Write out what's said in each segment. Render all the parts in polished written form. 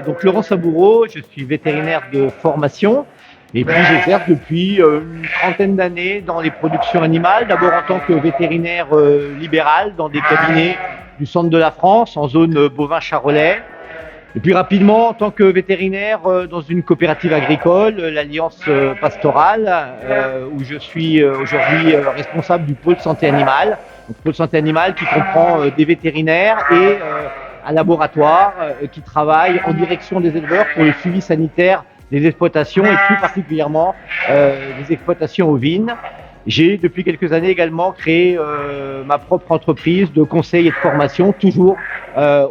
Donc Laurent Saboureau, je suis vétérinaire de formation et puis j'exerce depuis une trentaine d'années dans les productions animales, d'abord en tant que vétérinaire libéral dans des cabinets du centre de la France en zone bovin-charolais. Et puis rapidement en tant que vétérinaire dans une coopérative agricole, l'Alliance Pastorale, où je suis aujourd'hui responsable du pôle santé animale. Donc, pôle santé animale qui comprend des vétérinaires et un laboratoire qui travaille en direction des éleveurs pour le suivi sanitaire des exploitations et plus particulièrement des exploitations ovines. J'ai depuis quelques années également créé ma propre entreprise de conseil et de formation, toujours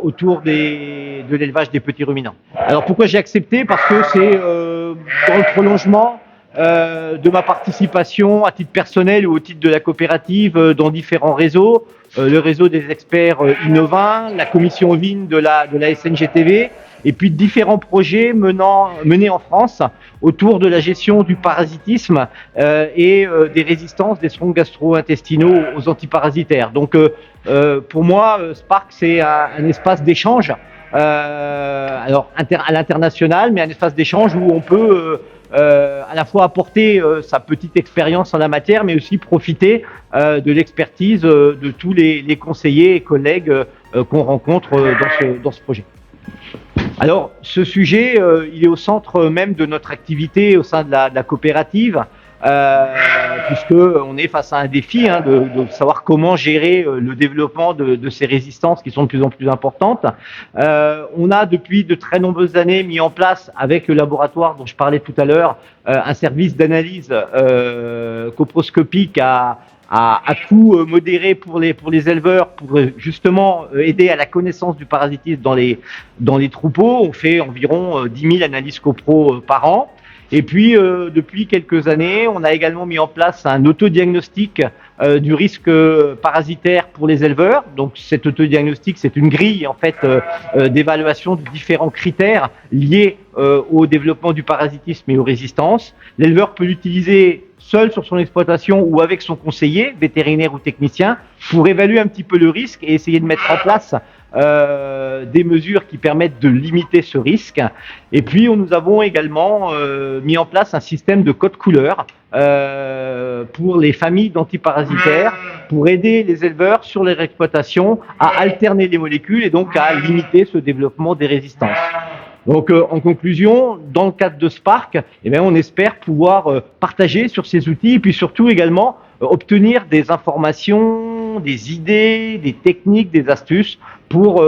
autour de l'élevage des petits ruminants. Alors pourquoi j'ai accepté? Parce que c'est dans le prolongement de ma participation à titre personnel ou au titre de la coopérative dans différents réseaux, le réseau des experts innovants, la commission ovine de la SNGTV, et puis différents projets menés en France autour de la gestion du parasitisme et des résistances des troncs gastro-intestinaux aux antiparasitaires. Donc pour moi, Spark, c'est un espace d'échange, alors à l'international, mais un espace d'échange où on peut à la fois apporter sa petite expérience en la matière, mais aussi profiter de l'expertise de tous les conseillers et collègues qu'on rencontre dans ce projet. Alors, ce sujet, il est au centre même de notre activité au sein de la coopérative, puisque on est face à un défi de savoir comment gérer le développement de ces résistances qui sont de plus en plus importantes. On a depuis de très nombreuses années mis en place avec le laboratoire dont je parlais tout à l'heure un service d'analyse coproscopique à coût modéré pour les éleveurs, pour justement aider à la connaissance du parasitisme dans les troupeaux. On fait environ 10 000 analyses copro par an. Et puis, depuis quelques années, on a également mis en place un autodiagnostic du risque parasitaire pour les éleveurs. Donc, cet autodiagnostic, c'est une grille en fait d'évaluation de différents critères liés au développement du parasitisme et aux résistances. L'éleveur peut l'utiliser seul sur son exploitation ou avec son conseiller, vétérinaire ou technicien, pour évaluer un petit peu le risque et essayer de mettre en place des mesures qui permettent de limiter ce risque. Et puis, nous avons également mis en place un système de code couleur pour les familles d'antiparasitaires, pour aider les éleveurs sur les exploitations à alterner les molécules et donc à limiter ce développement des résistances. Donc, en conclusion, dans le cadre de Spark, on espère pouvoir partager sur ces outils et puis surtout également obtenir des informations, des idées, des techniques, des astuces pour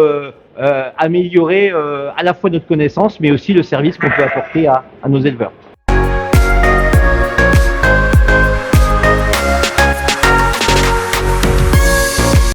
améliorer à la fois notre connaissance mais aussi le service qu'on peut apporter à nos éleveurs.